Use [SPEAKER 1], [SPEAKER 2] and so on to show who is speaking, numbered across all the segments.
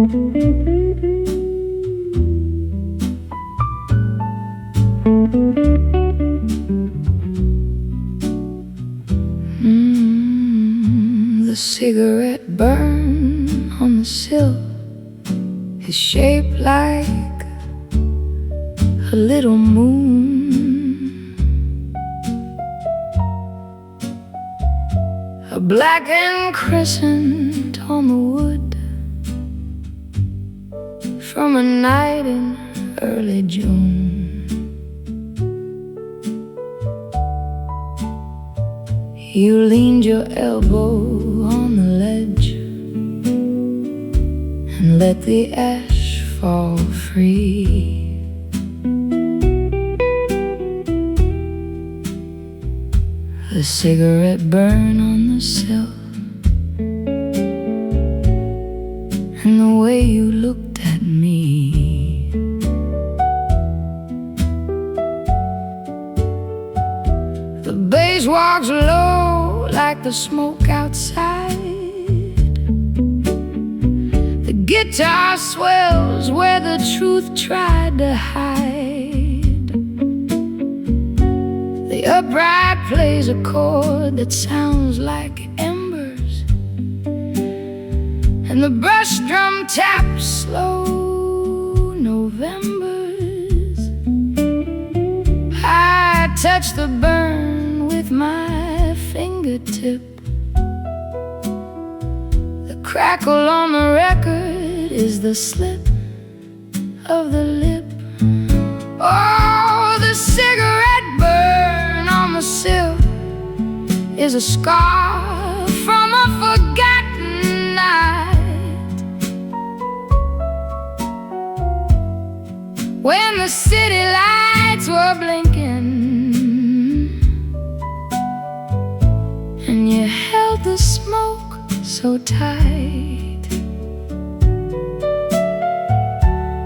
[SPEAKER 1] The cigarette burn on the sill is shaped like a little moon, a blackened crescent on the wood from a night in early June. You leaned your elbow on the ledge and let the ash fall free. The cigarette burn on the sill, and the way you looked at me. The bass walks low like the smoke outside. The guitar swells where the truth tried to hide. The upright plays a chord that sounds like embers, and the brush drum taps slow Novembers. I touch the burn with my fingertip. The crackle on the record is the slip of the lip. Oh, the cigarette burn on the sill is a scar from a forgotten night, when the city lights were blinking and you held the smoke so tight.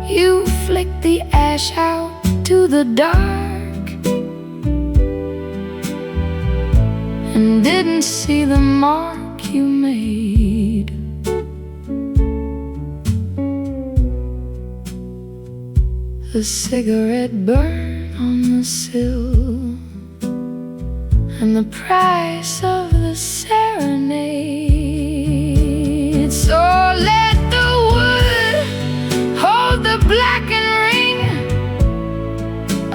[SPEAKER 1] You flicked the ash out to the dark and didn't see the mark you made. The cigarette burn on the sill, and the price of the serenade. So let the wood hold the blackened ring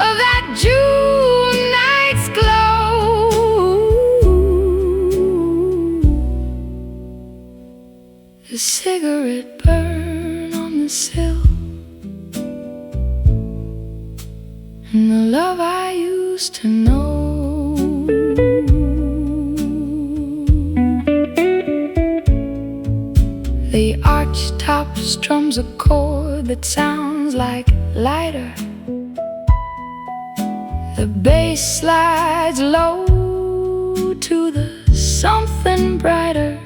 [SPEAKER 1] of that June night's glow. The cigarette burn on the sill, and the love I used to know. The archtop strums a chord that sounds like lighter. The bass slides low to the something brighter.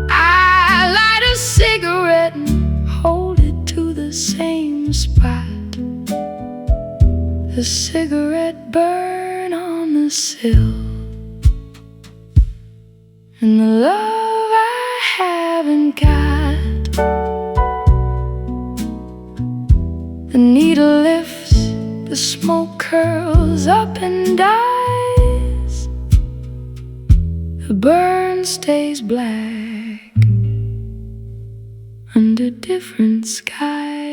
[SPEAKER 1] I light a cigarette and hold it to the same spot. The cigarette burn on the sill, and the love I haven't got. The needle lifts, the smoke curls up and dies. The burn stays black under different skies.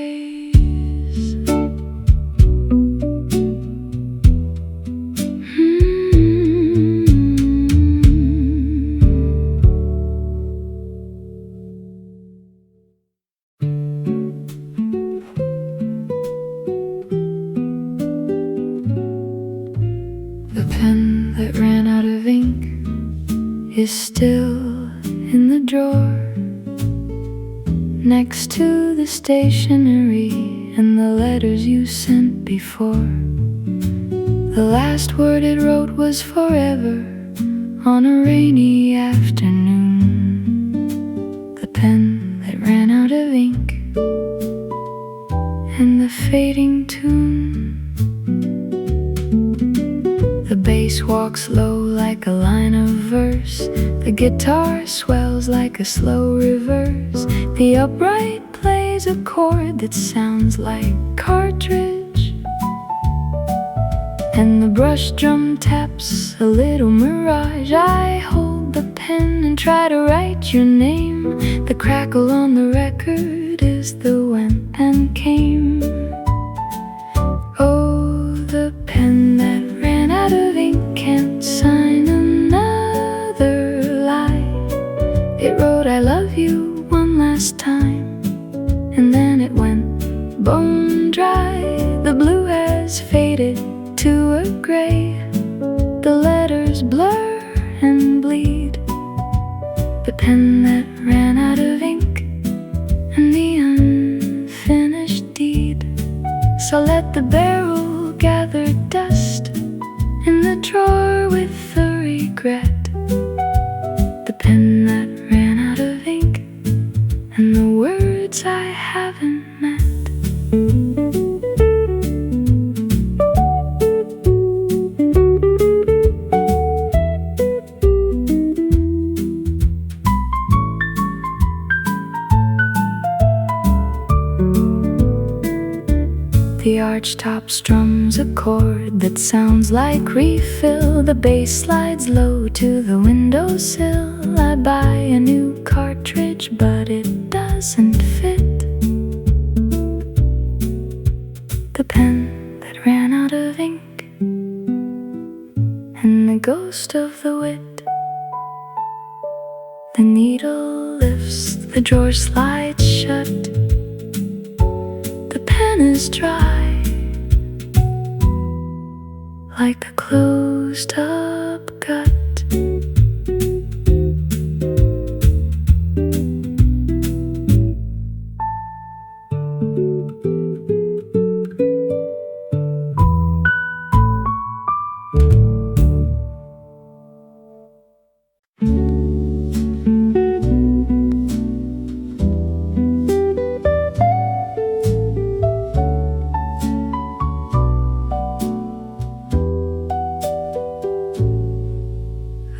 [SPEAKER 1] The pen that ran out of ink is still in the drawer next to the stationery and the letters you sent before. The last word it wrote was forever on a rainy afternoon. The pen that ran out of ink and the fading tune. The bass walks low like a line of verse. The guitar swells flows like a slow reverse. The upright plays a chord that sounds like cartridge, and the brush drum taps a little mirage. I hold the pen and try to write your name. The crackle on the record is the went and came. Oh, the pen that ran out of ink can't sign another line. It wrote I love you one last time, and then it went bone dry. The blue has faded to a gray. The letters blur and bleed. The pen that ran out of ink and the unfinished deed. So let the barrel gather dust in the drawer with the regret. The pen that ran out of ink and the words I haven't met. The archtop strums a chord that sounds like refill. The bass slides low to the windowsill. I buy a new cartridge, but it doesn't fit. The pen that ran out of ink and the ghost of the wit. The needle lifts, the drawer slides shut. The pen is dry, like a closed up gut.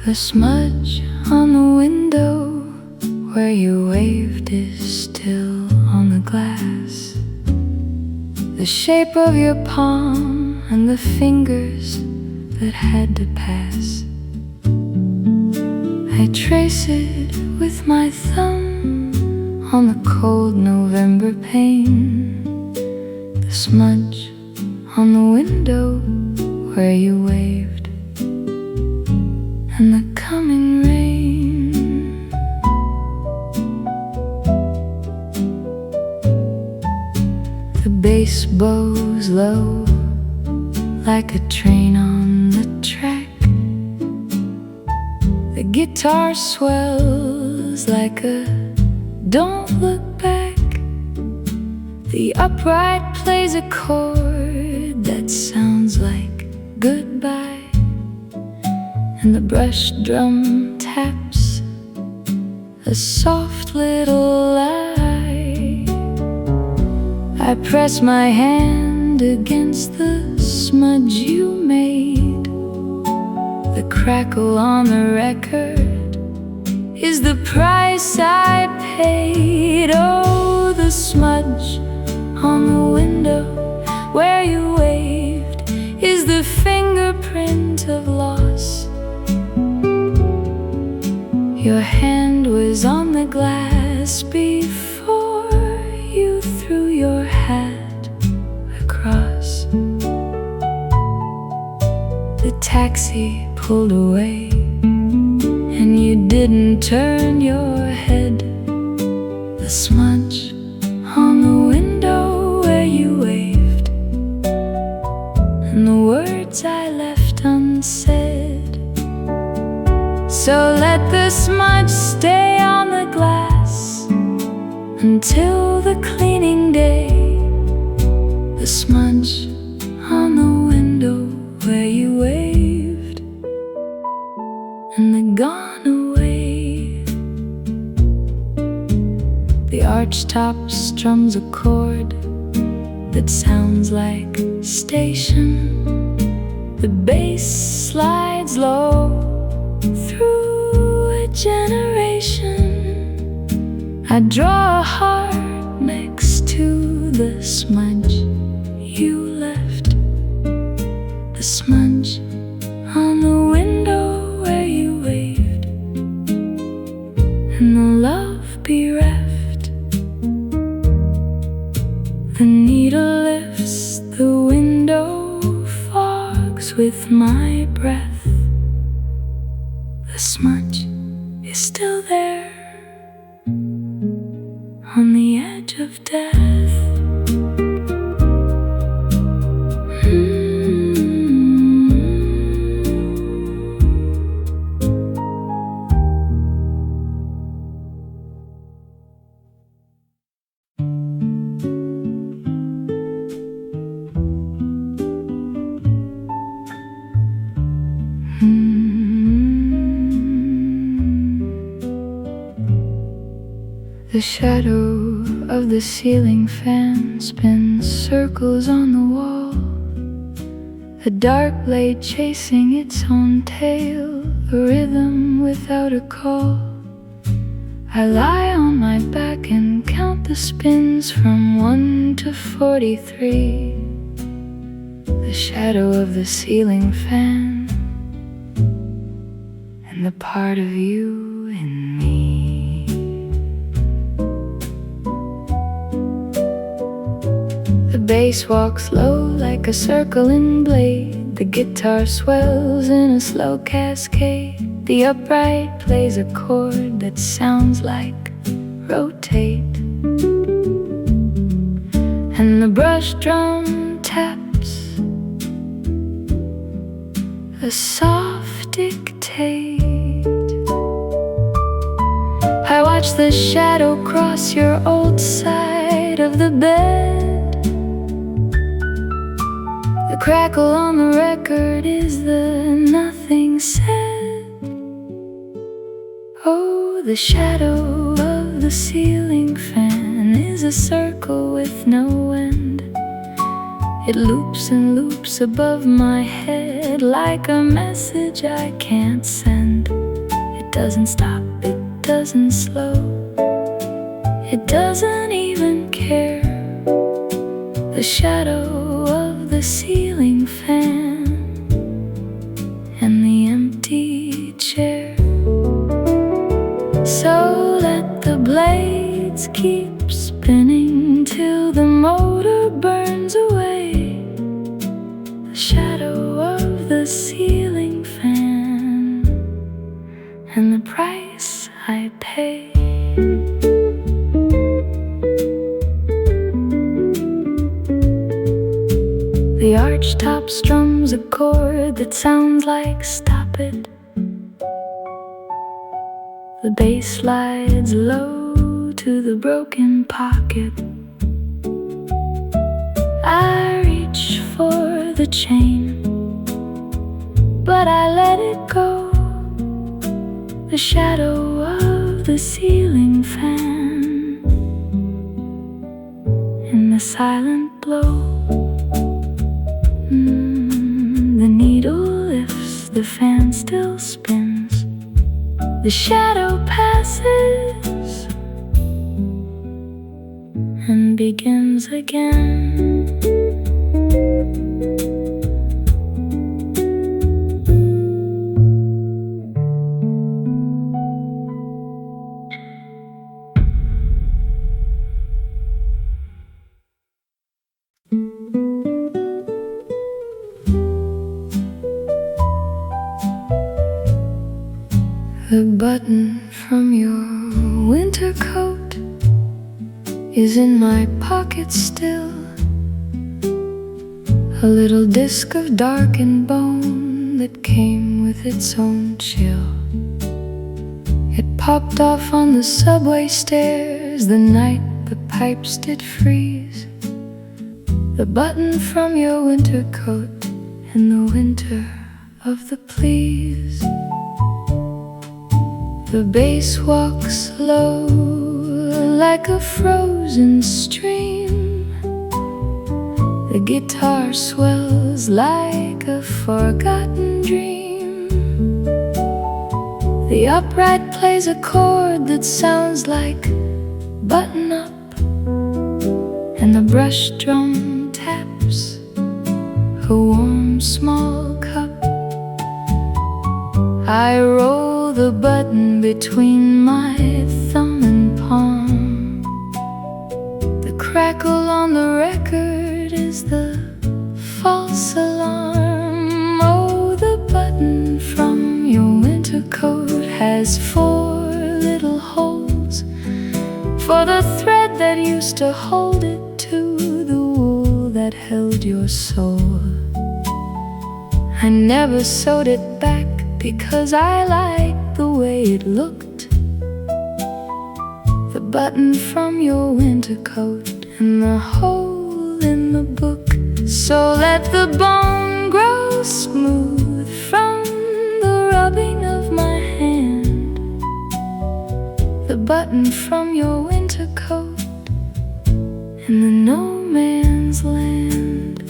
[SPEAKER 1] The smudge on the window where you waved is still on the glass. The shape of your palm and the fingers that had to pass. I trace it with my thumb on the cold November pane. The smudge on the window where you waved and the coming rain. The bass bows low like a train on the track. The guitar swells like a don't look back. The upright plays a chord that sounds like goodbye, and the brush drum taps a soft little lie. I press my hand against the smudge you made. The crackle on the record is the price I paid. Oh, the smudge on the window where you waved is the fingerprint of loss. Your hand was on the glass before you threw your hat across. The taxi pulled away and you didn't turn your head. The smudge on the window where you waved and the words I left unsaid. So let the smudge stay on the glass until the cleaning day. The smudge on the window where you waved and the gone away. The archtop strums a chord that sounds like station. The bass slides low through a generation. I draw a heart next to the smudge you left, the smudge on the window where you waved, and the love bereft. The needle lifts, the window fogs with my breath. The smudge is still there on the edge of death. The shadow of the ceiling fan spins circles on the wall, a dark blade chasing its own tail, a rhythm without a call. I lie on my back and count the spins from 1 to 43. The shadow of the ceiling fan and the part of you in me. The bass walks low like a circling blade. The guitar swells in a slow cascade. The upright plays a chord that sounds like rotate, and the brush drum taps a soft dictate. I watch the shadow cross your old side of the bed. The crackle on the record is the nothing said. Oh, the shadow of the ceiling fan is a circle with no end. It loops and loops above my head like a message I can't send. It doesn't stop, it doesn't slow, it doesn't even care. The shadow of the ceiling fan and the empty chair. So let the blades keep spinning till the motor burns away. The shadow of the ceiling fan and the price I pay. The archtop strums a chord that sounds like stop it. The bass slides low to the broken pocket. I reach for the chain, but I let it go. The shadow of the ceiling fan in the silent blow. The needle lifts, the fan still spins. The shadow passes and begins again. The button from your winter coat is in my pocket still, a little disc of darkened bone that came with its own chill. It popped off on the subway stairs the night the pipes did freeze. The button from your winter coat in the winter of the please. The bass walks low like a frozen stream. The guitar swells like a forgotten dream. The upright plays a chord that sounds like button up, and the brush drum taps a warm small cup. I roll the button between my thumb and palm. The crackle on the record is the false alarm. Oh, the button from your winter coat has 4 little holes for the thread that used to hold it to the wool that held your soul. I never sewed it back because I liked the way it looked. The button from your winter coat and the hole in the book. So let the bone grow smooth from the rubbing of my hand. The button from your winter coat in the no man's land.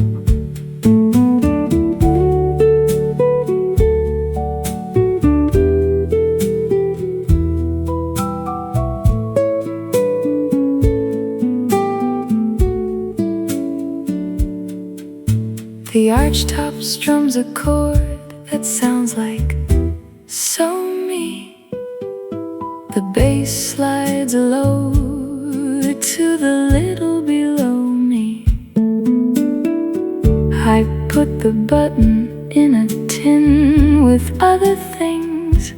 [SPEAKER 1] The archtop strums a chord that sounds like so me. The bass slides low to the little below me. I put the button in a tin with other things.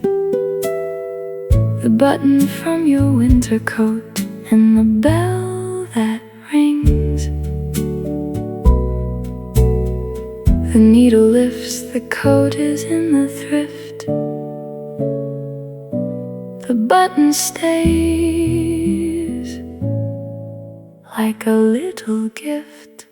[SPEAKER 1] The button from your winter coat and the bell that rings. The needle lifts, the coat is in the thrift. The button stays like a little gift.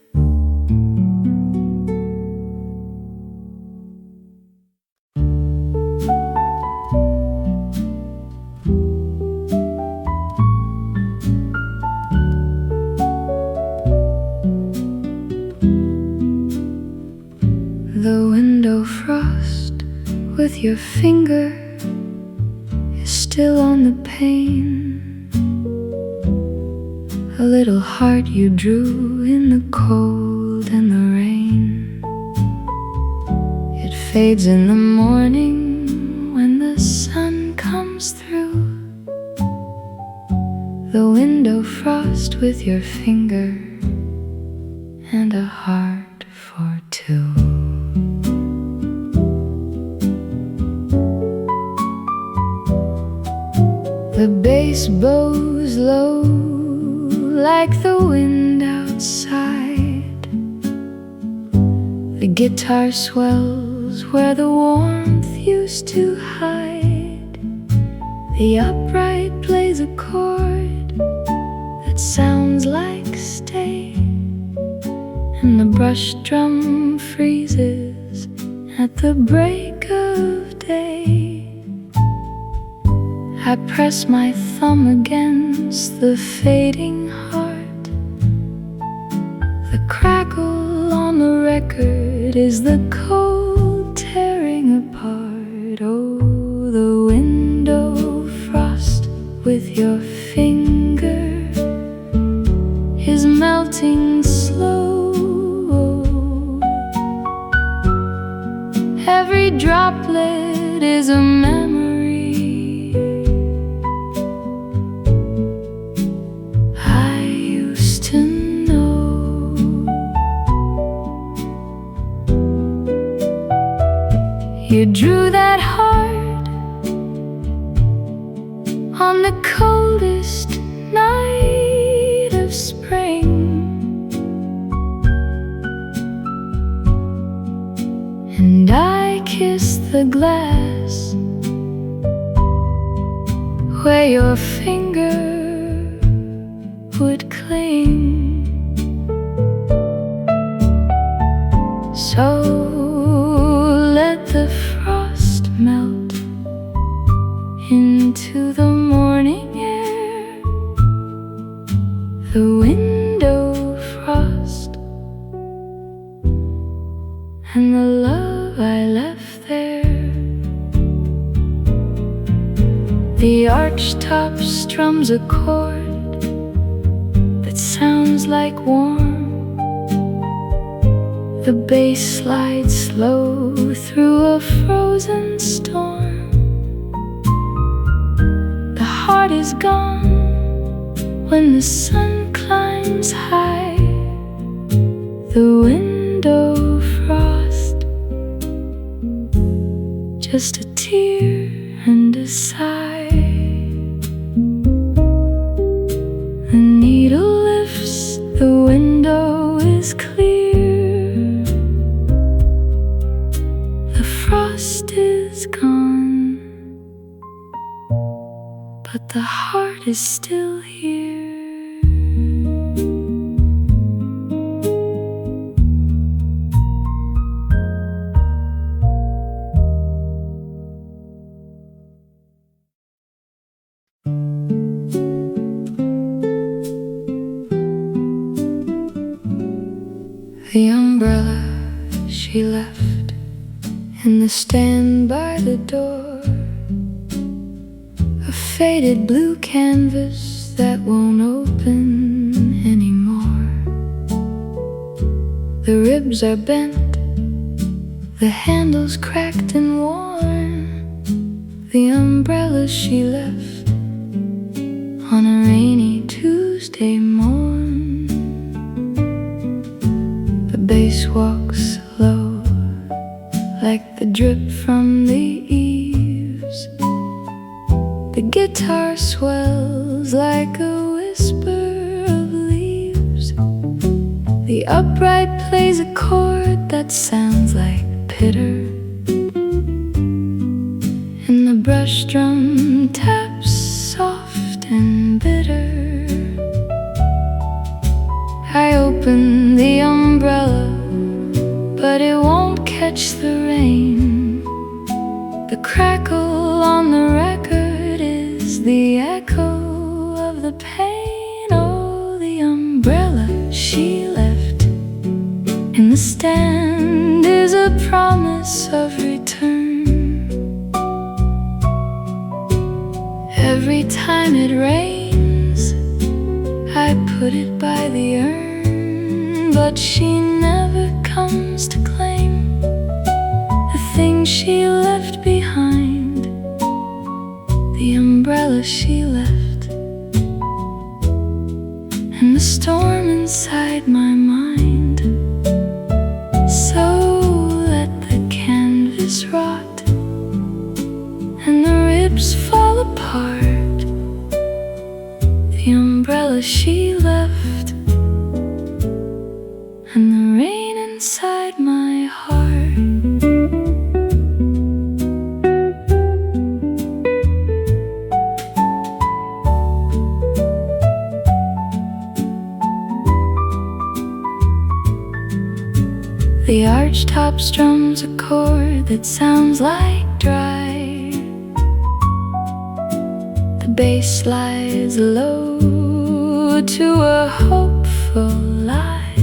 [SPEAKER 1] The window frost with your finger is still on the pane. A little heart you drew in the cold and the rain. It fades in the morning when the sun comes through. The window frost with your finger and a heart for 2. The bass bows low like the wind outside. The guitar swells where the warmth used to hide. The upright plays a chord that sounds like stay, and the brush drum freezes at the break of day. I press my thumb against the fading heart. The crackle on the record is the cold tearing apart. Oh, the window frost with your finger is melting slow. Every droplet is a memory you drew that heart on the coldest night of spring. And I kissed the glass where your finger would cling. So let the frost melt into the morning air. The window frost and the love I left there. The archtop strums a chord sounds like warm. The bass slides slow through a frozen storm. The heart is gone when the sun climbs high. The window frost, just a tear and a sigh. The needle lifts, the window is clear. The frost is gone, but the heart is still here. The umbrella she left in the stand by the door, a faded blue canvas that won't open anymore. The ribs are bent, the handle's cracked and worn. The umbrella she left on a rainy Tuesday morn. The bass walks low, like the drip from the eaves. The guitar swells like a whisper of leaves. The upright plays a chord that sounds like pitter, and the brush drum taps soft and bitter. I open the umbrella, but it won't catch the rain. The crackle on the record is the echo of the pain. Oh, the umbrella she left in the stand is a promise of return. Every time it rains, I put it by the urn, but she never comes to claim the thing she left behind. The umbrella she left, and the storm inside my mind. So let the canvas rot, and the ribs fall apart. The umbrella she left, and the rain inside my heart. The archtop strums a chord that sounds like dry. The bass slides low to a hopeful lie.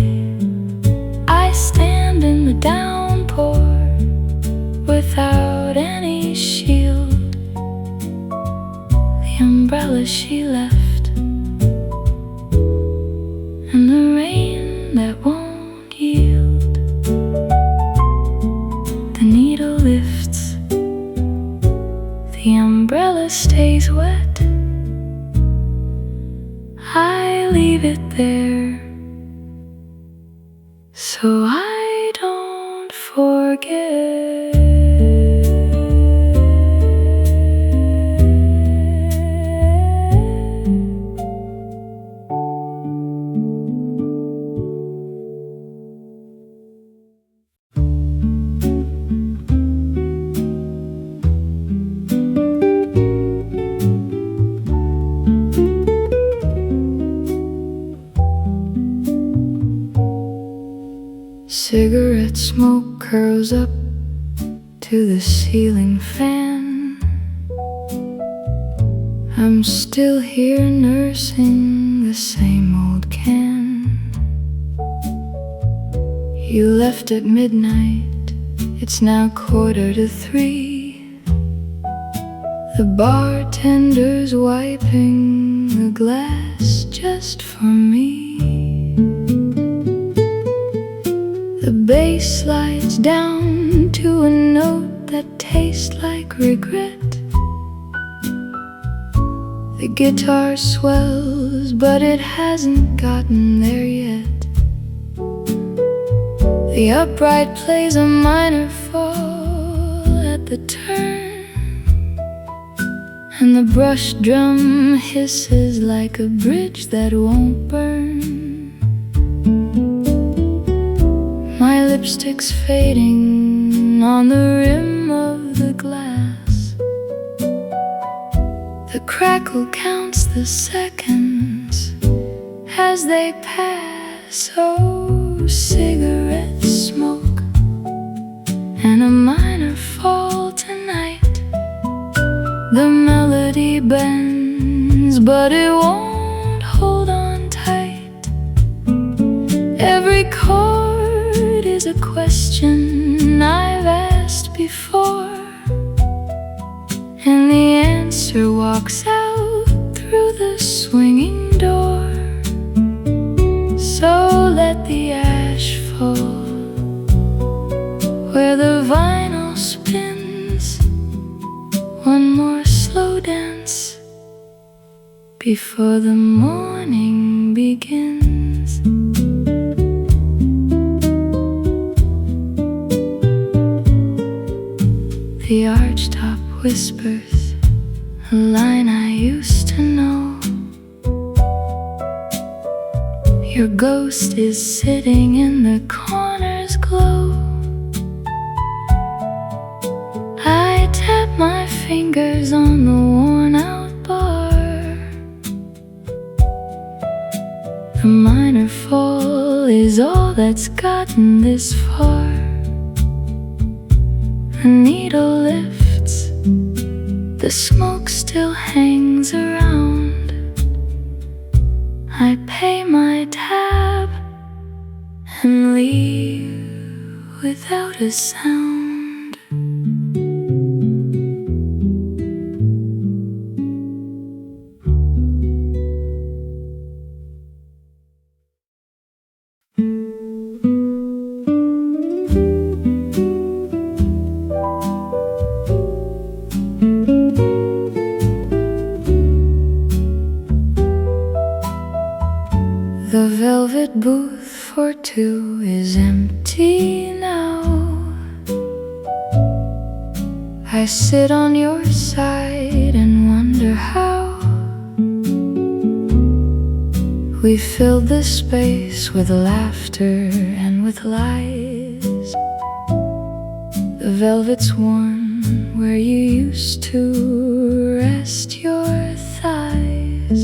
[SPEAKER 1] I stand in the downpour without any shield. The umbrella she left, and the rain that won't yield. The needle lifts, the umbrella stays wet. I leave it there so I don't forget. Cigarette smoke curls up to the ceiling fan. I'm still here nursing the same old can. You left at midnight, it's now 2:45. The bartender's wiping the glass just for me. bass slides down to a note that tastes like regret. The guitar swells, but it hasn't gotten there yet. The upright plays a minor fall at the turn, and the brush drum hisses like a bridge that won't burn. My lipstick's fading on the rim of the glass. The crackle counts the seconds as they pass. Oh, cigarette smoke and a minor fall tonight. The melody bends, but it won't hold on tight. Every chord is a question I've asked before, and the answer walks out through the swinging door. So let the ash fall where the vinyl spins. One more slow dance before the morning begins. The archtop whispers a line I used to know. Your ghost is sitting in the corner's glow. I tap my fingers on the worn-out bar. The minor fall is all that's gotten this far. The needle lifts, the smoke still hangs around. I pay my tab and leave without a sound. The velvet booth for two is empty now. I sit on your side and wonder how we filled this space with laughter and with lies. The velvet's worn where you used to rest your thighs.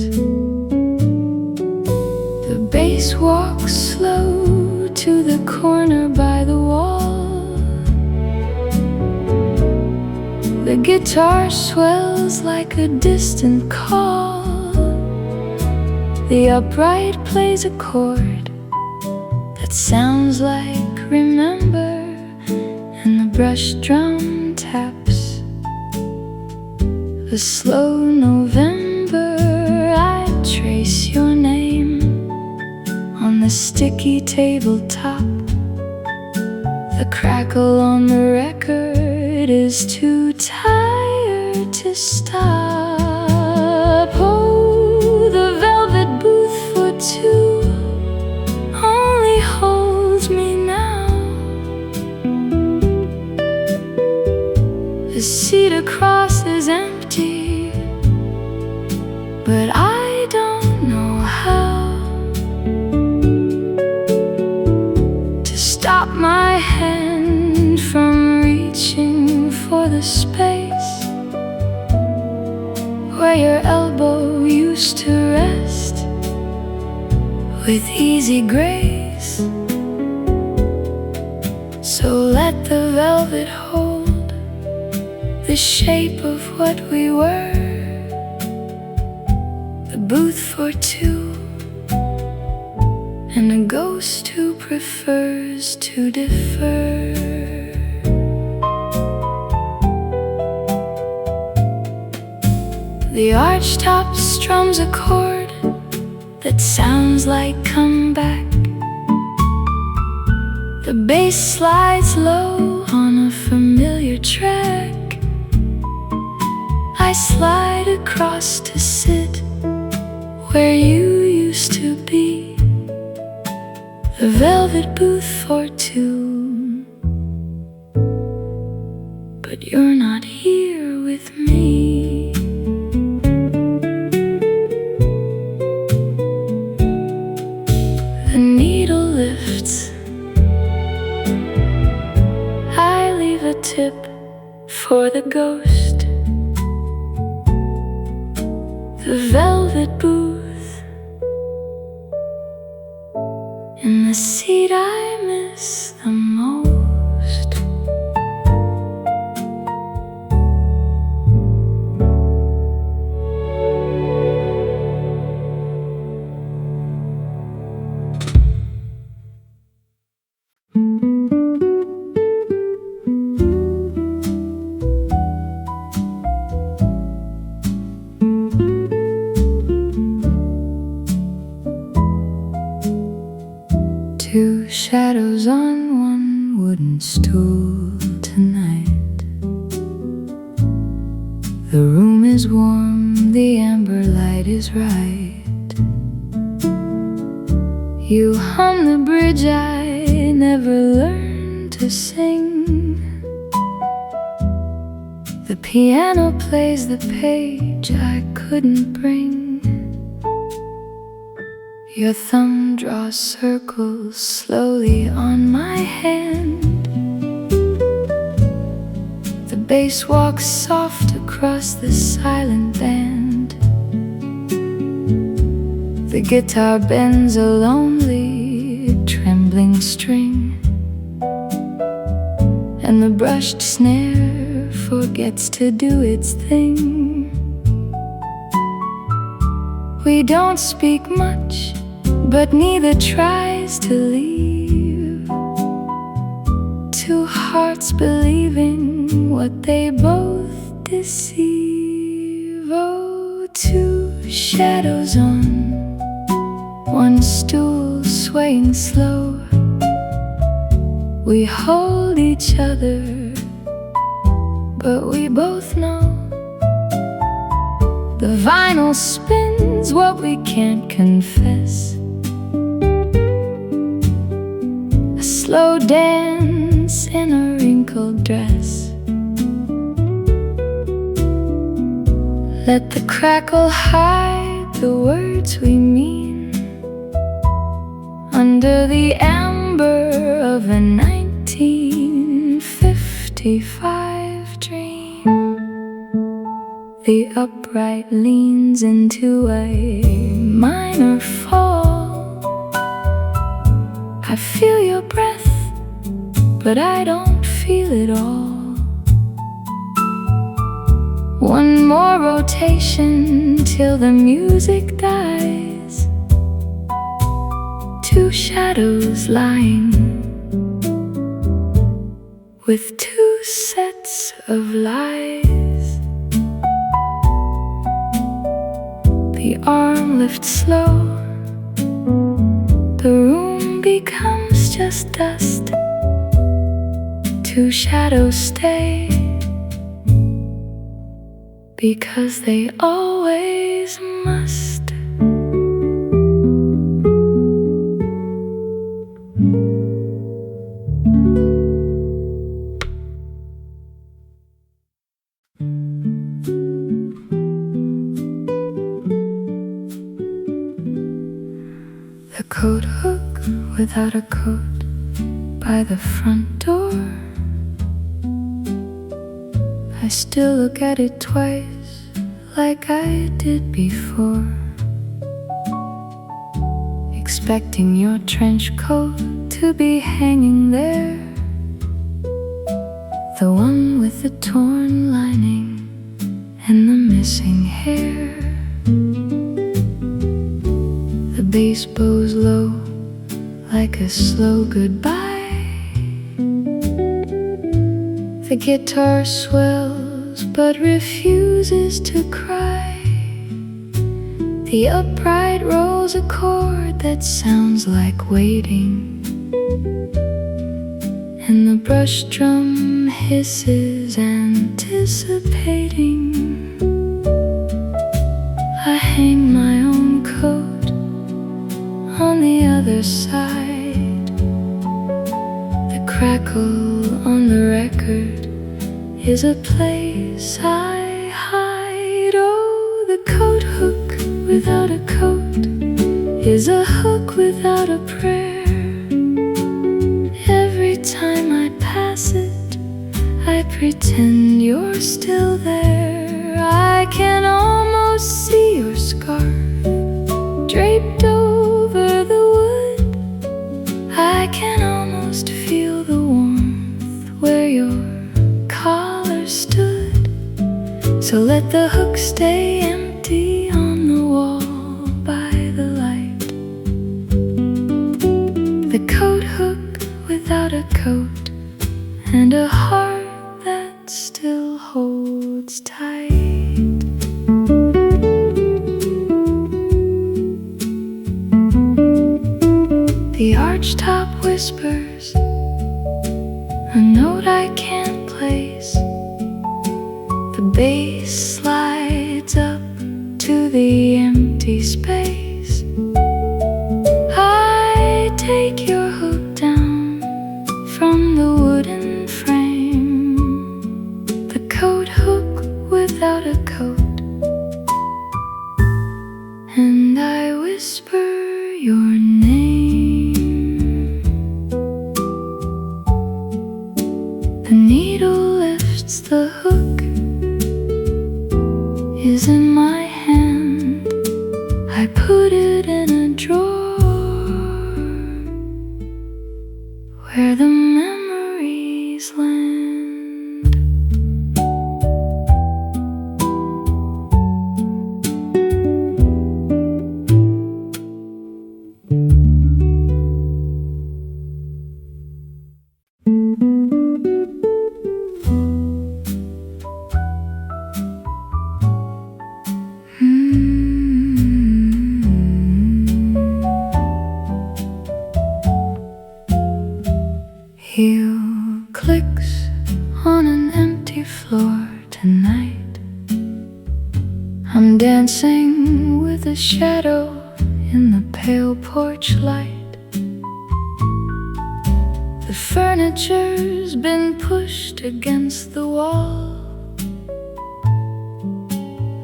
[SPEAKER 1] The bass walks slow to the corner by the wall. The guitar swells like a distant call. The upright plays a chord that sounds like remember, and the brush drum taps the slow November. I trace your name on the sticky tabletop. The crackle on the record is too tired to stop. Oh, the velvet booth for two only holds me now. The seat across is empty, but I don't know how stop my hand from reaching for the space where your elbow used to rest with easy grace. So let the velvet hold the shape of what we were. The booth for two and a ghost who prefers to defer. The archtop strums a chord that sounds like come back. The bass slides low on a familiar track. I slide across to sit where you used to be, the velvet booth for two. But you're not here with me. The needle lifts. I leave a tip for the ghost. The velvet booth in the seat I miss the most. Two shadows on one wooden stool tonight. The room is warm, the amber light is right. You hum the bridge I never learned to sing. The piano plays the page I couldn't bring. Your thumb draws circles slowly on my hand. The bass walks soft across the silent band. The guitar bends a lonely, trembling string, and the brushed snare forgets to do its thing. We don't speak much, but neither tries to leave. Two hearts believing what they both deceive. Oh, two shadows on one stool swaying slow. We hold each other, but we both know the vinyl spins what we can't confess. Slow dance in a wrinkled dress. Let the crackle hide the words we mean under the amber of a 1955 dream. The upright leans into a minor fall. I feel your breath, but I don't feel it all. One more rotation till the music dies. Two shadows lying with two sets of lies. The arm lifts slow. The room becomes just dust. Two shadows stay because they always must. The coat hook without a coat by the front door. I still look at it twice like I did before, expecting your trench coat to be hanging there, the one with the torn lining and the missing hair. The bass bows low like a slow goodbye. The guitar swells but refuses to cry. The upright rolls a chord that sounds like waiting. and the brush drum hisses, anticipating. I hang my own coat on the other side. The crackle on the record is a place I hide. Oh, the coat hook without a coat is a hook without a prayer. Every time I pass it, I pretend you're still there. I can almost see your scarf draped over the wood. I can almost feel the warmth where your collar stood. So let the hook stay empty on the wall by the light. The coat hook without a coat, and a heart that still holds tight. The archtop whispers a note I can't place. The bass slides up to the empty space. I take your hook down from the wooden frame. The coat hook without a coat, and I whisper your name. The needle lifts, the hook is in my hand. I put it in a drawer where the memories land. Heel clicks on an empty floor tonight. I'm dancing with a shadow in the pale porch light. The furniture's been pushed against the wall.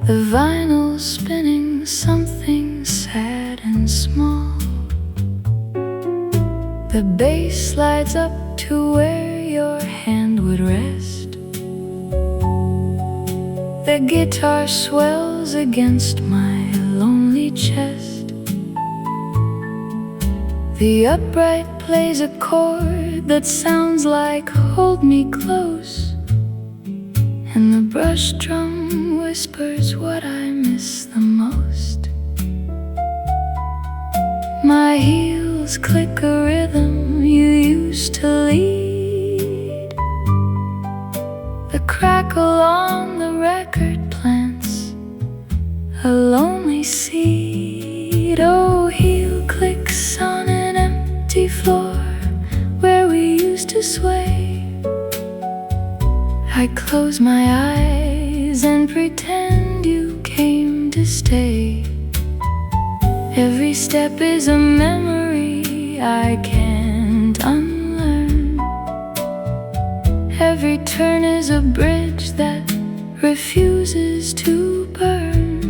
[SPEAKER 1] The vinyl's spinning something sad and small. The bass slides up to where your hand would rest. The guitar swells against my lonely chest. The upright plays a chord that sounds like "Hold me close," and the brush drum whispers what I miss the most. My heels click a rhythm you used to lead. The crackle on the record plants a lonely seed. Oh, heel clicks on an empty floor where we used to sway. I close my eyes and pretend you came to stay. Every step is a memory I can't unlearn. Every turn is a bridge that refuses to burn.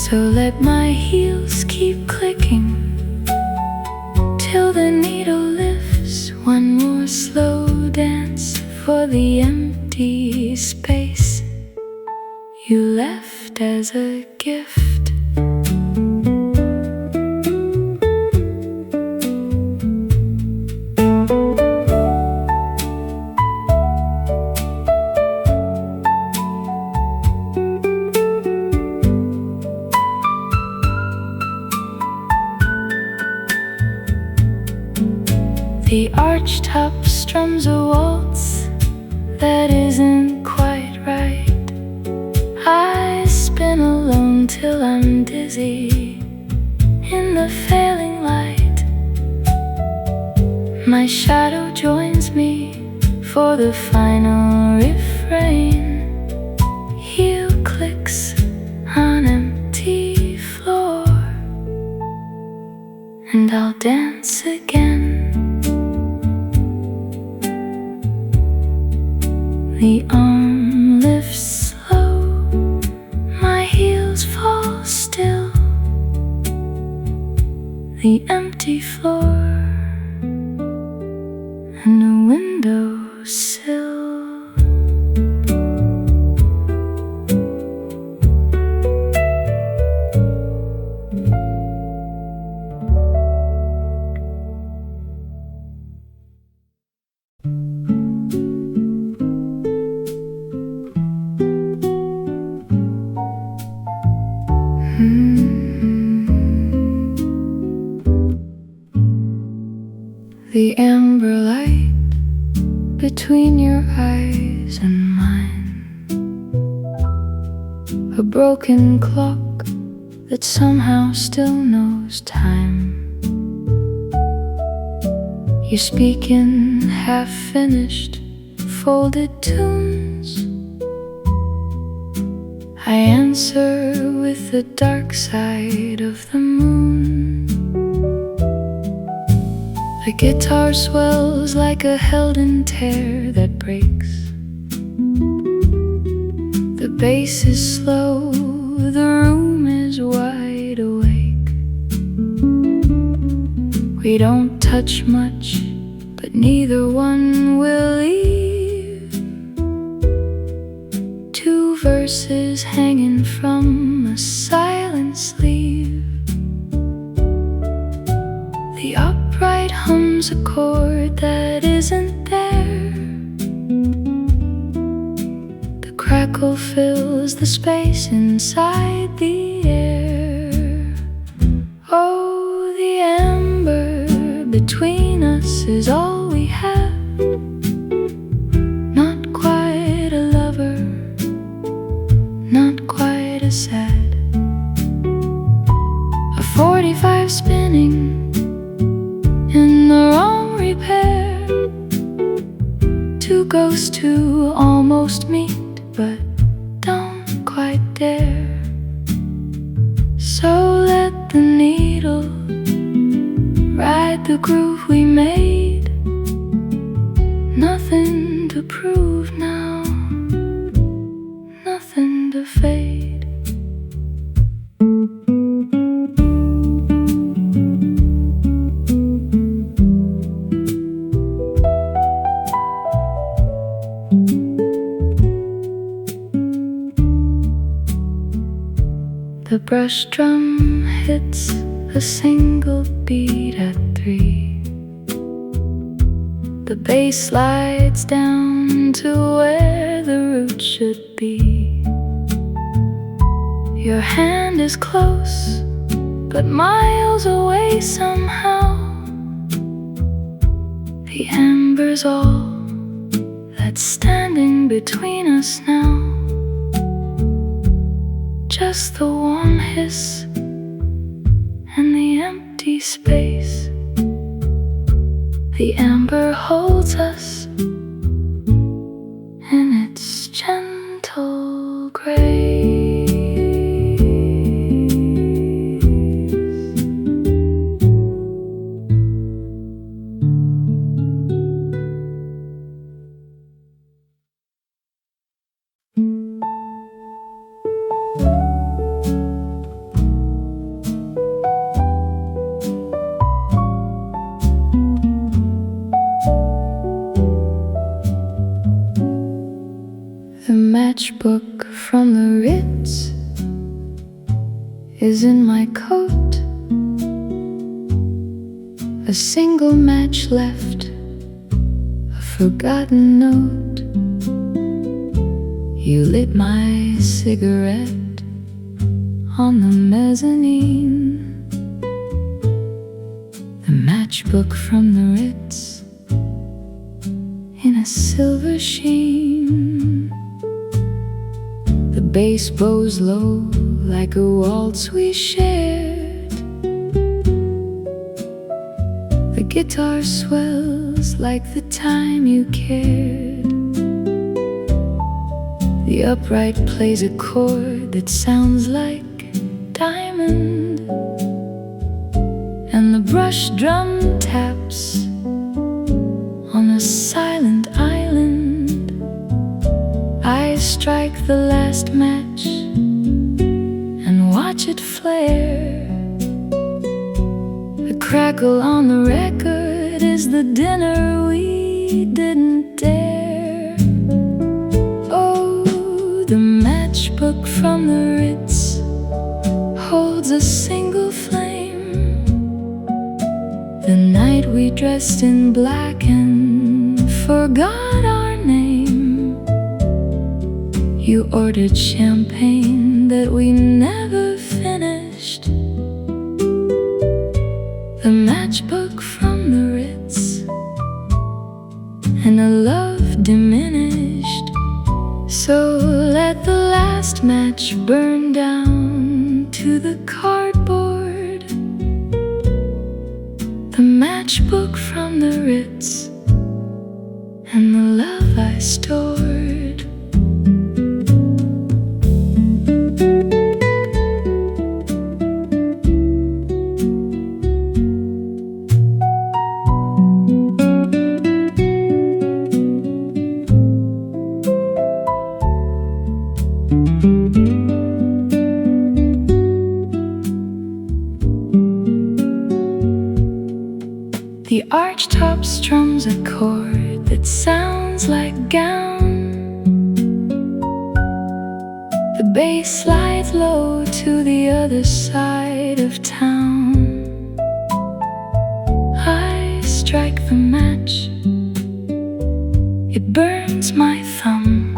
[SPEAKER 1] So let my heels keep clicking till the needle lifts. One more slow dance for the empty space you left as a gift. The archtop strums a waltz that isn't quite right. I spin alone till I'm dizzy in the failing light. My shadow joins me for the final refrain. Heel clicks on empty floor, and I'll dance again. The arm lifts slow, my heels fall still. The empty floor and a windowsill. The amber light between your eyes and mine, a broken clock that somehow still knows time. You speak in half-finished, folded tunes. I answer with the dark side of the moon. The guitar swells like a held-in tear that breaks. The bass is slow, the room is wide awake. We don't touch much, but neither one will leave. Two verses hanging from a silent sleeve. The upright hums a chord that isn't there. The crackle fills the space inside the air. Oh, the amber between us is all we have. Not quite a lover, not quite a sad. A 45 spinning in the wrong repair. Two ghosts who almost meet but don't quite dare. So let the needle ride the groove we made. Nothing to prove now, nothing to fade. The brush drum hits a single beat at 3. The bass slides down to where the root should be. Your hand is close, but miles away somehow. The ember's all that's standing between us now. Just the warm hiss and the empty space. The amber holds us in its gentle grace. The matchbook from the Ritz is in my coat. A single match left, a forgotten note. You lit my cigarette on the mezzanine. The matchbook from the Ritz in a silver sheen. The bass bows low like a waltz we shared. The guitar swells feels like the time you cared. The upright plays a chord that sounds like diamond, and the brush drum taps on a silent island. I strike the last match and watch it flare. The crackle on the record is the dinner we didn't dare. Oh, the matchbook from the Ritz holds a single flame. The night we dressed in black and forgot our name. You ordered champagne that we never finished. The matchbook from the Ritz, and the love diminished. So let the last match burn down to the cardboard. The matchbook from the Ritz, and the love I stored. The archtop strums a chord that sounds like gown. The bass slides low to the other side of town. I strike the match, it burns my thumb.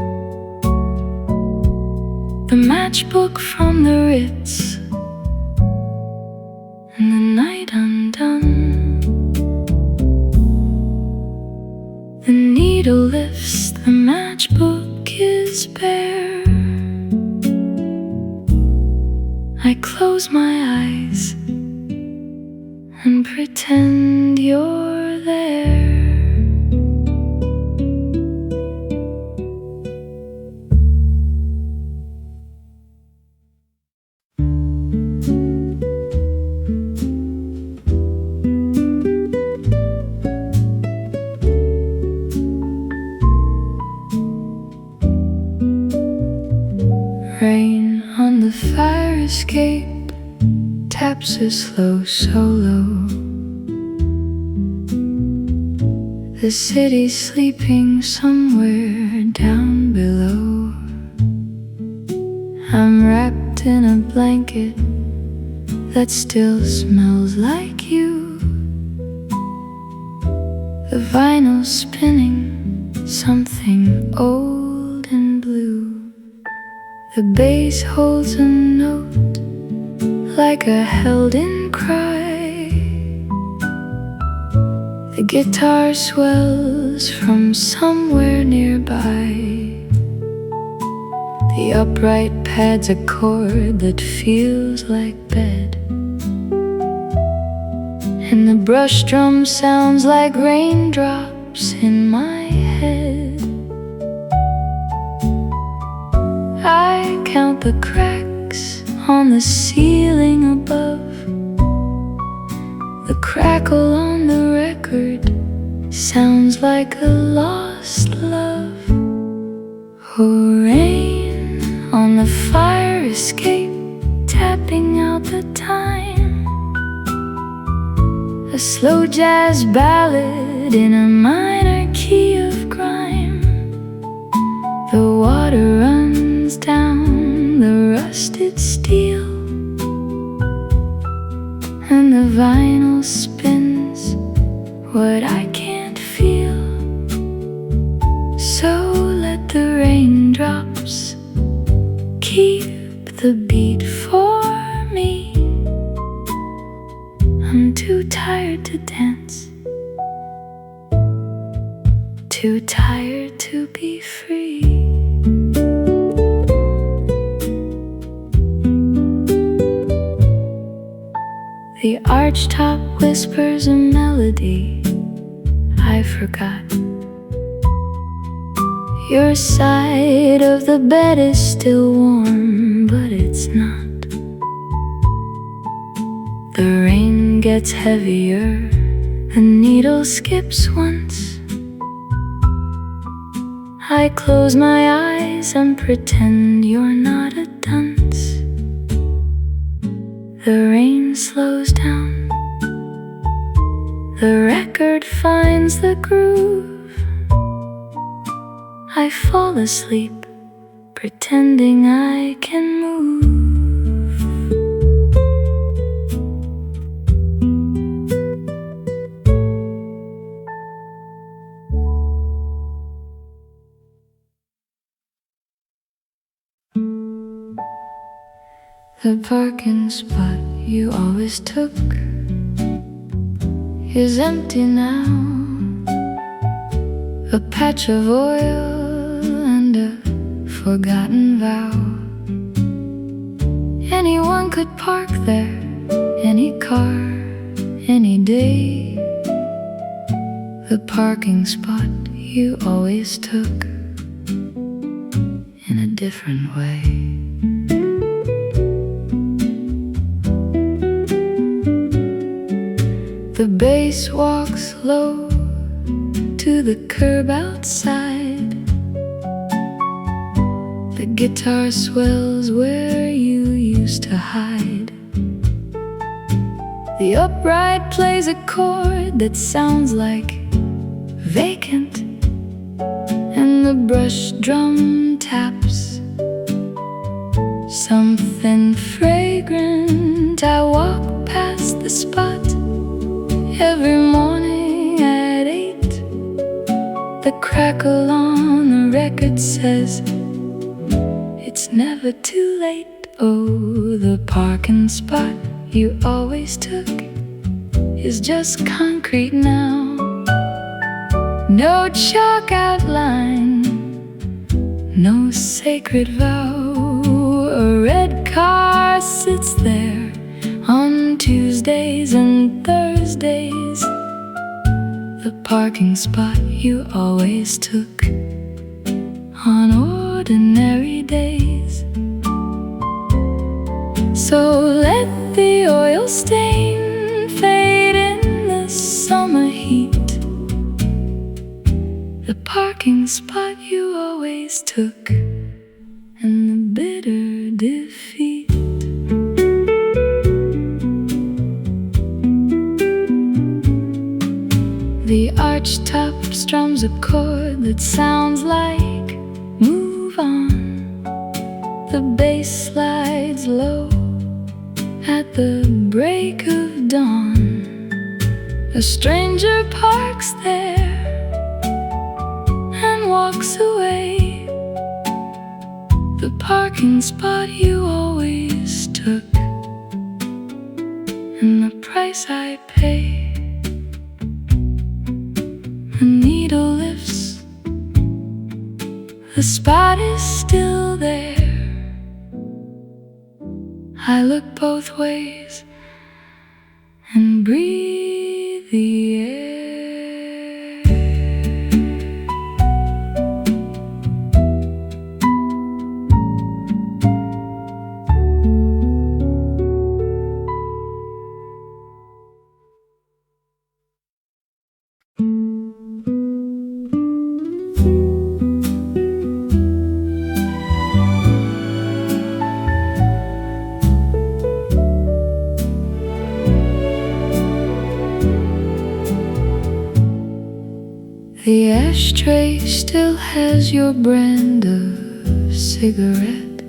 [SPEAKER 1] The matchbook from the Ritz, and the night undone. The needle lifts, the matchbook is bare. I close my eyes and pretend you're there. Rain on the fire escape taps a slow solo. The city's sleeping somewhere down below. I'm wrapped in a blanket that still smells like you. The vinyl spinning something old and blue. The bass holds a note like a held-in cry. The guitar swells from somewhere nearby. The upright pads a chord that feels like bed, and the brush drum sounds like raindrops in my head. I count the cracks on the ceiling above. The crackle on the record sounds like a lost love. Oh, rain on the fire escape, tapping out the time. A slow jazz ballad in a minor key of grime. The water runs down the rusted steel, and the vinyl spins what I can't feel. So let the raindrops keep the beat for me. I'm too tired to dance, too tired to be free. The archtop whispers a melody. I I forgot. Your side of the bed is still warm, but it's not. The rain gets heavier, the needle skips once. I close my eyes and pretend you're not a dunce. The rain slows down, the record finds the groove. I fall asleep, pretending I can move. The parking spot you always took is empty now. A patch of oil and a forgotten vow. Anyone could park there, any car, any day. The parking spot you always took in a different way. The bass walks low to the curb outside. The guitar swells where you used to hide. The upright plays a chord that sounds like vacant, and the brush drum taps something fragrant. I walk past the spot every morning at 8. The crackle on the record says it's never too late. Oh, the parking spot you always took is just concrete now. No chalk outline, no sacred vow. A red car sits there on Tuesdays and Thursdays. The parking spot you always took on ordinary days. So let the oil stain fade in the summer heat. The parking spot you always took and the bitter defeat. The archtop strums a chord that sounds like move on. The bass slides low at the break of dawn. A stranger parks there and walks away. The parking spot you always took and the price I pay. The needle lifts, the spot is still there. I look both ways and breathe the air. The ashtray still has your brand of cigarette.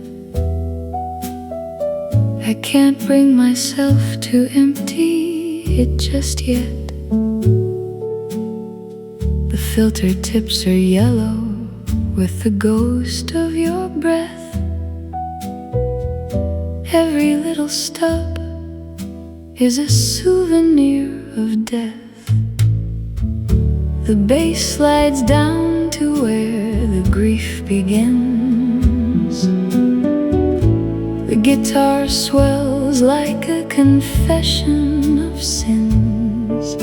[SPEAKER 1] I can't bring myself to empty it just yet. The filter tips are yellow with the ghost of your breath. Every little stub is a souvenir of death. The bass slides down to where the grief begins. The guitar swells like a confession of sins.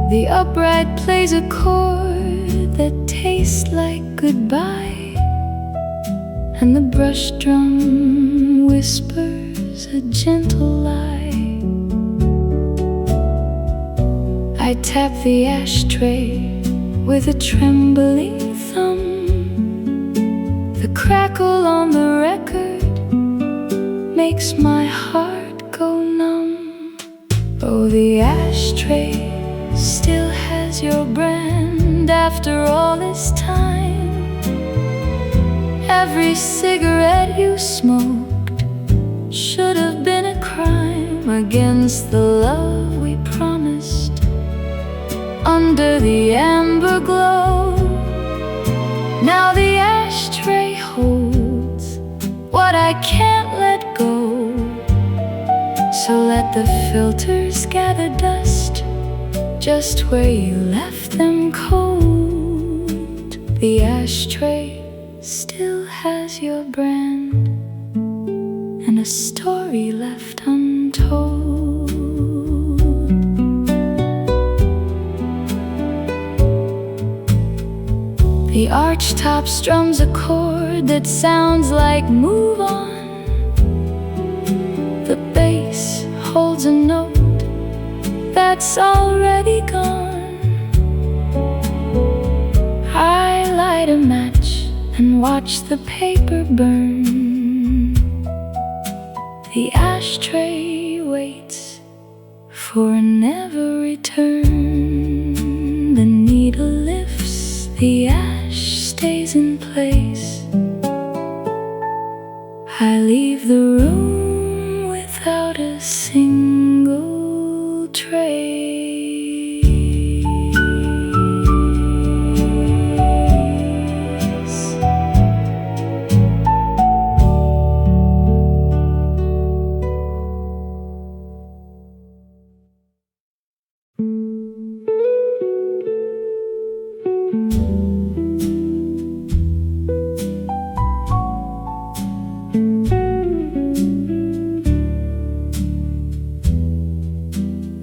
[SPEAKER 1] The upright plays a chord that tastes like goodbye, and the brush drum whispers a gentle lie. I tap the ashtray with a trembling thumb. The crackle on the record makes my heart go numb. Oh, the ashtray still has your brand after all this time. Every cigarette you smoked should have been a crime against the love we promised under the amber glow. Now the ashtray holds what I can't let go, so let the filters gather dust just where you left them cold. The ashtray still has your brand and a story left untold. The archtop strums a chord that sounds like move on. The bass holds a note that's already gone. I light a match and watch the paper burn. The ashtray waits for a never return. The needle lifts, the ash stays in place. I leave the room without a single trace.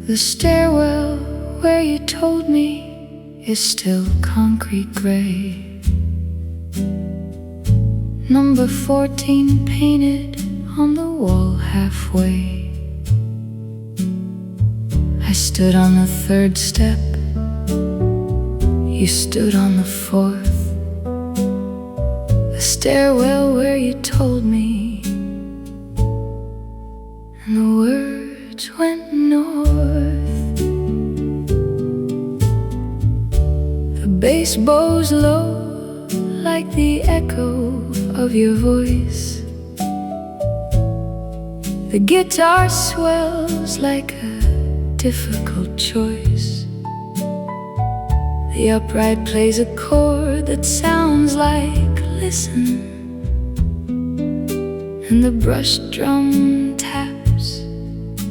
[SPEAKER 1] The stairwell where you told me is still concrete gray. Number 14 painted on the wall halfway. I stood on the 3rd step, you stood on the 4th. The stairwell where you told me, and the words went north. The bass bows low like the echo of your voice. The guitar swells like a difficult choice. The upright plays a chord that sounds like listen, and the brush drum taps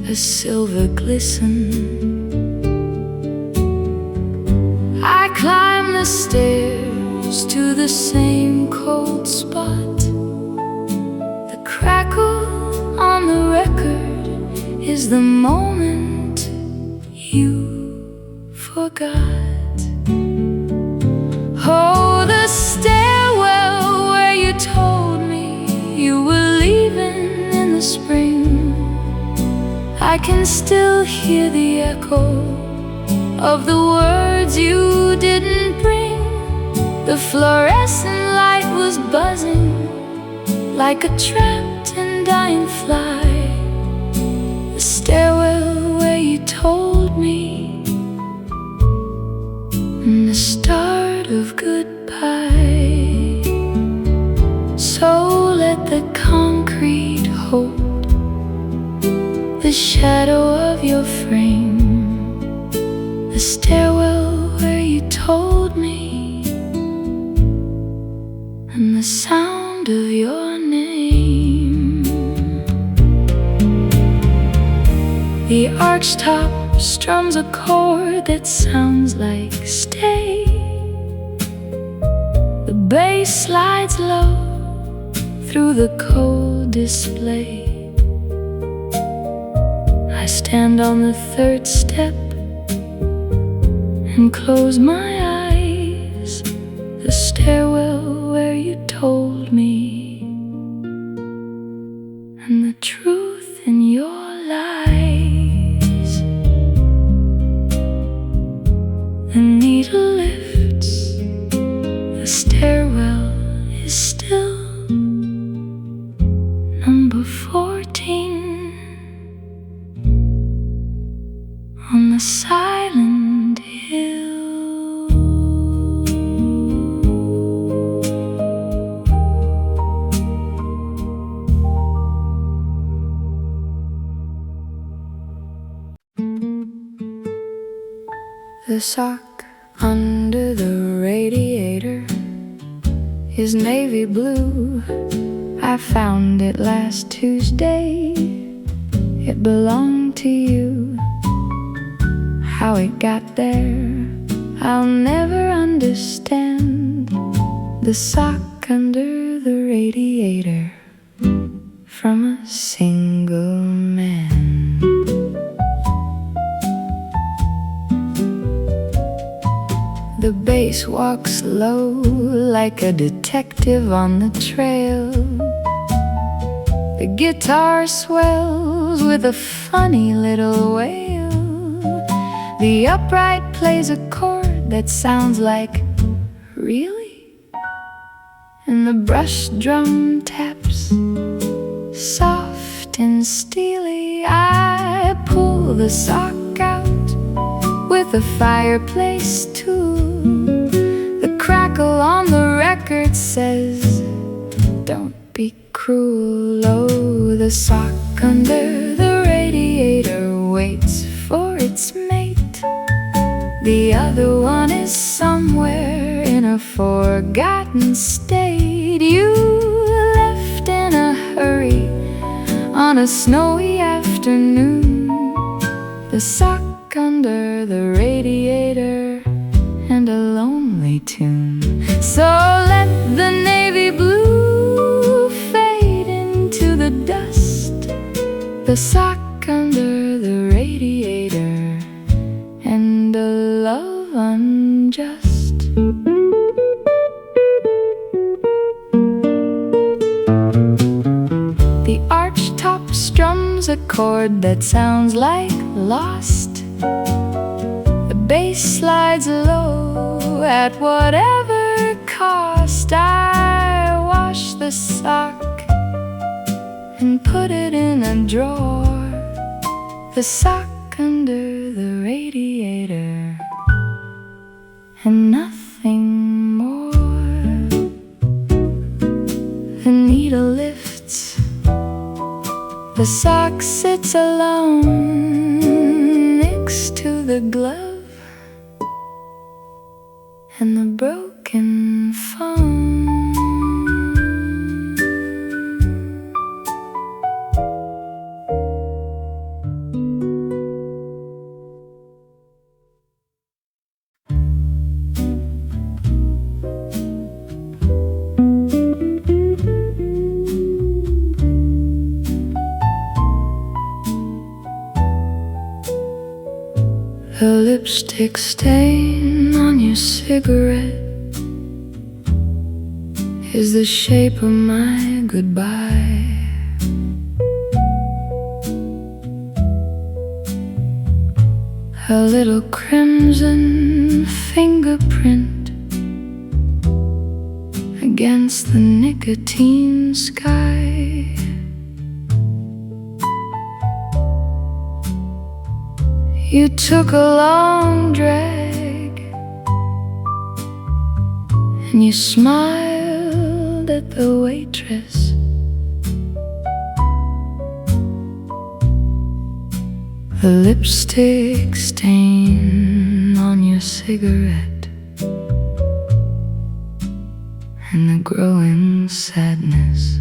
[SPEAKER 1] a silver glisten. I climb the stairs to the same cold spot. The crackle on the record is the moment you forgot. Oh, the stairwell where you told me you were leaving in the spring. I can still hear the echo of the words you didn't bring. The fluorescent light was buzzing like a trapped and dying fly. The stairwell where you told me, and the start of goodbye. So let the concrete hold the shadow of your frame. The stairwell where you told me, and the sound of your name. The archtop strums a chord that sounds like stay. The bass slides low through the cold display. I stand on the 3rd step, and close my eyes. The stairwell where you told me, and the truth in your lies. The needle lifts, the stairwell is still number 14 on the silent hill. The sock under the radiator is navy blue. I found it last Tuesday. It belonged to you. How it got there, I'll never understand. The sock under the radiator from a single man. The bass walks low like a detective on the trail. The guitar swells with a funny little wail. The upright plays a chord that sounds like, really? And the brush drum taps, soft and steely. I pull the sock out with a fireplace tool. The crackle on the record says, don't be cruel. Oh, the sock under the radiator waits for its mate. The other one is somewhere in a forgotten state. You left in a hurry on a snowy afternoon. The sock under the radiator and a lonely tune. So let the navy blue fade into the dust. The sock under the radiator and a love unjust. The archtop strums a chord that sounds like lost. The bass slides low at whatever cost. I wash the sock and put it in a drawer. The sock under the radiator and nothing more. The needle lifts, the sock sits alone next to the glove and the broken phone. The lipstick stain on your cigarette is the shape of my goodbye. A little crimson fingerprint against the nicotine sky. You took a long drag and you smiled at the waitress. The lipstick stain on your cigarette and the growing sadness.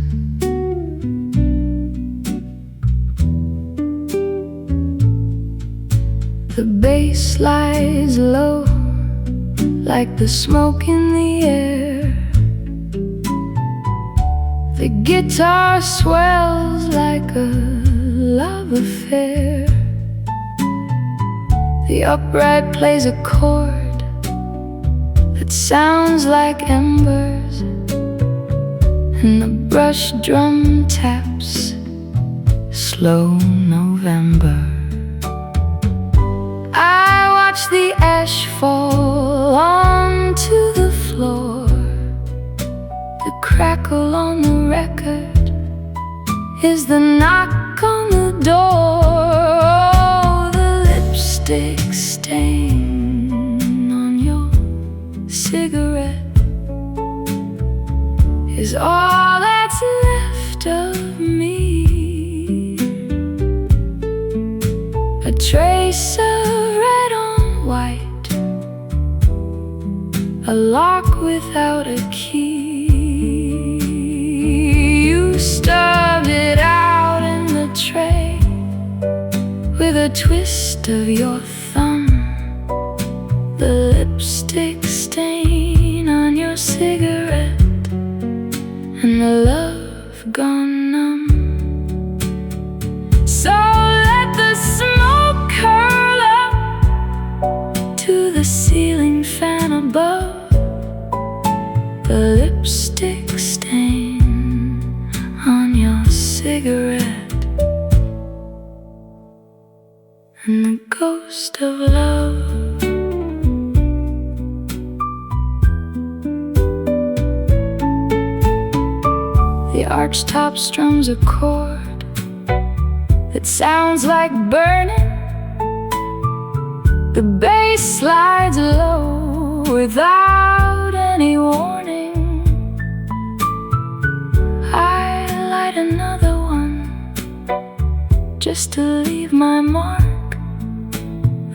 [SPEAKER 1] The bass lies low like the smoke in the air. The guitar swells like a love affair. The upright plays a chord that sounds like embers, and the brush drum taps slow November. I watch the ash fall onto the floor. The crackle on the record is the knock on the door. Oh, the lipstick stain on your cigarette is all that's left of me. A trace of red on white, a lock without a key. You stubbed it out in the tray with a twist of your thumb. The lipstick stain on your cigarette and the love gone numb. So let the smoke curl up to the ceiling fan above. The lipstick stain on your cigarette and the ghost of love. The archtop strums a chord that sounds like burning. The bass slides low without any warning. I light another one just to leave my mark.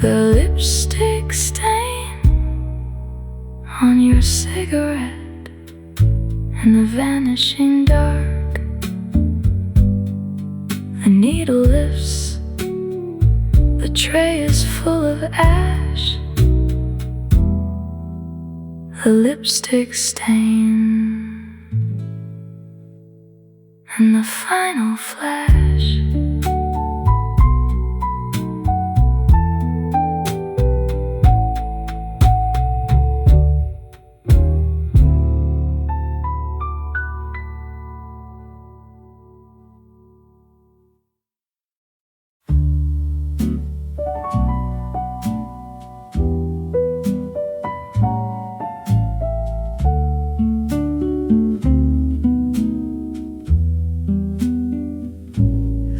[SPEAKER 1] The lipstick stain on your cigarette and the vanishing dark. The needle lifts, the tray is full of ash. The lipstick stain and the final flash.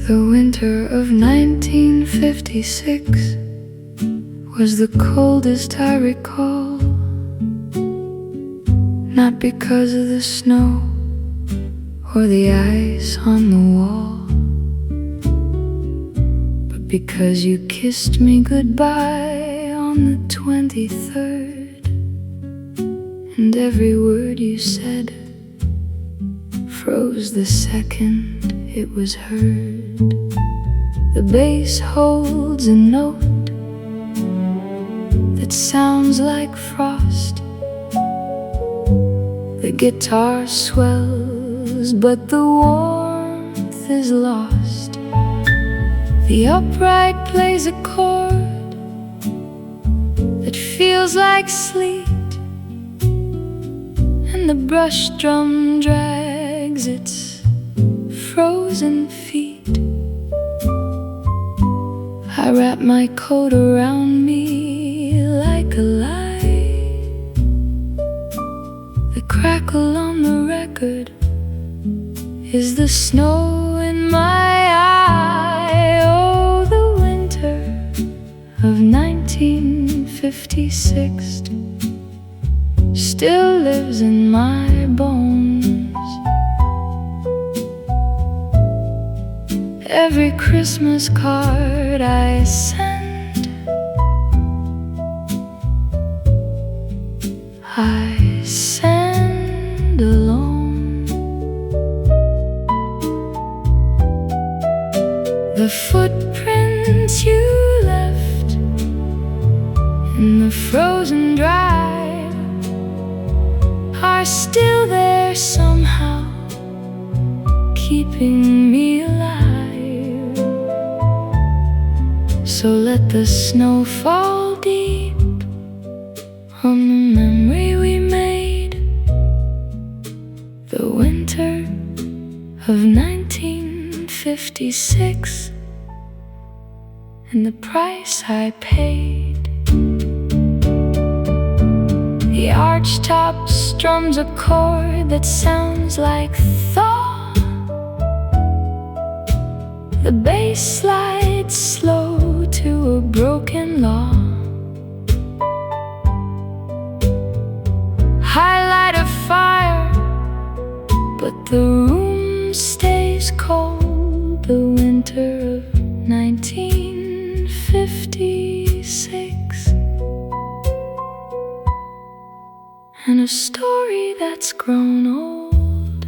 [SPEAKER 1] The winter of 1956 was the coldest I recall. Not because of the snow or the ice on the wall, but because you kissed me goodbye on the 23rd, and every word you said froze the second it was heard. The bass holds a note that sounds like frost. The guitar swells, but the warmth is lost. The upright plays a chord that feels like sleet, and the brush drum drags its frozen feet. I wrap my coat around me like a lie. The crackle on the record is the snow in my eye. Oh, the winter of 1956 still lives in my bones. Every Christmas card I send, I send alone. The footprints you left in the frozen drive are still there somehow, keeping me alive. So let the snow fall deep on the memory we made, the winter of 1956, and the price I paid. The archtop strums a chord that sounds like thaw. The bass slides slow to a broken law. Highlight a fire, but the room stays cold. The winter of 1956, and a story that's grown old.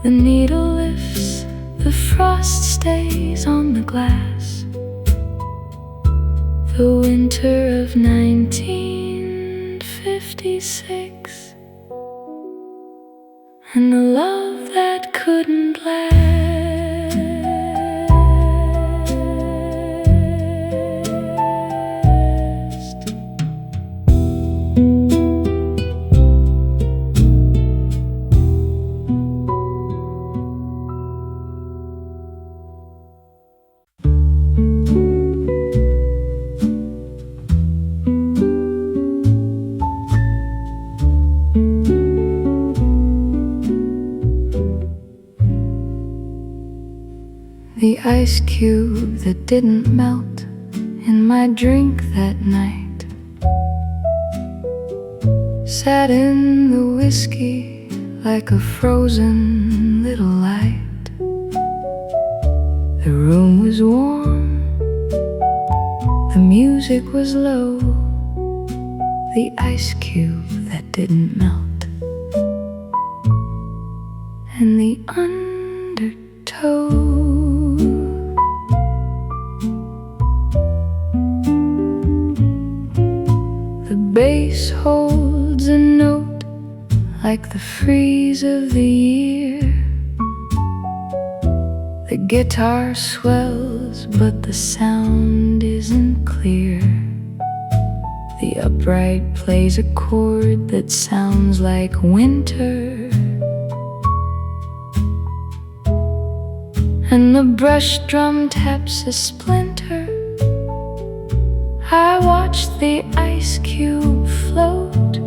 [SPEAKER 1] The needle lifts, the frost stays on the glass. The winter of 1956, and the love that couldn't last. The ice cube that didn't melt in my drink that night sat in the whiskey like a frozen little light. The room was warm, the music was low, the ice cube that didn't melt, and the undertow. The bass holds a note like the freeze of the year. The guitar swells, but the sound isn't clear. The upright plays a chord that sounds like winter, and the brush drum taps a splinter. I watch the ice cube float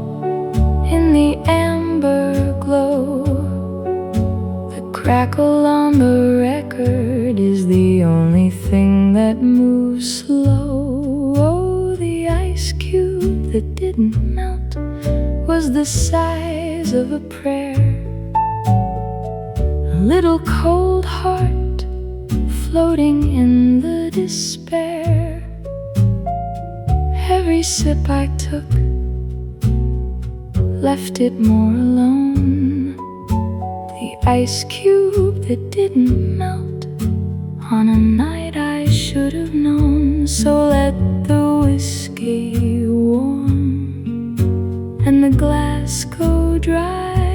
[SPEAKER 1] in the amber glow. The crackle on the record is the only thing that moves slow. Oh, the ice cube that didn't melt was the size of a prayer. A little cold heart floating in the despair. Every sip I took left it more alone. The ice cube that didn't melt on a night I should have known. So let the whiskey warm and the glass go dry.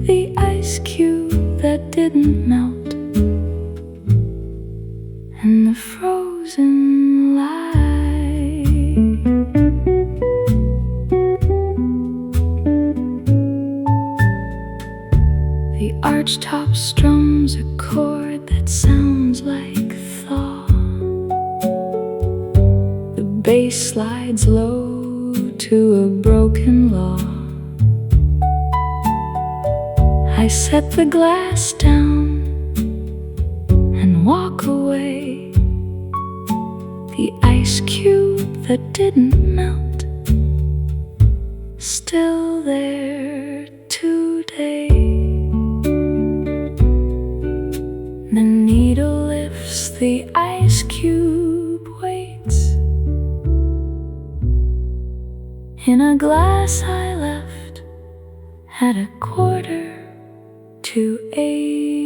[SPEAKER 1] The ice cube that didn't melt and the frozen light. The archtop strums a chord that sounds like thaw. The bass slides low to a broken law. I set the glass down and walk away. The ice cube that didn't melt, still there today. The needle lifts, the ice cube waits in a glass I left at 7:45.